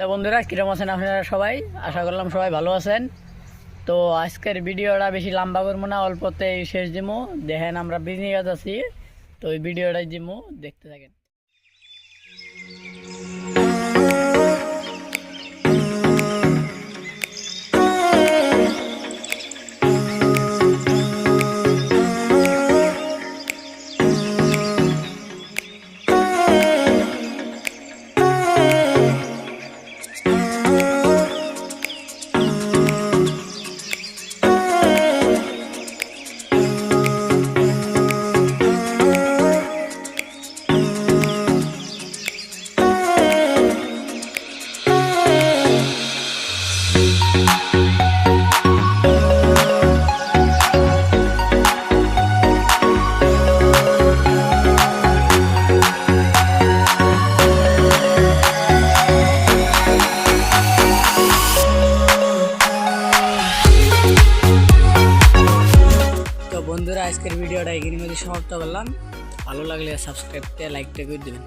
তো বন্ধুরা কিরকম আছেন আপনারা সবাই? আশা করলাম সবাই ভালো আছেন। তো আজকের ভিডিওটা বেশি লম্বা করবো না, অল্পতেই শেষ দিমু। দেখেন আমরা বিজনেস আছি, তো ওই ভিডিওটাই দিমু, দেখতে থাকেন। তো বন্ধুরা আজকের ভিডিওটা এখানের মধ্যে সমাপ্ত করলাম। ভালো লাগলে সাবস্ক্রাইবটা লাইকটা করে দেবেন।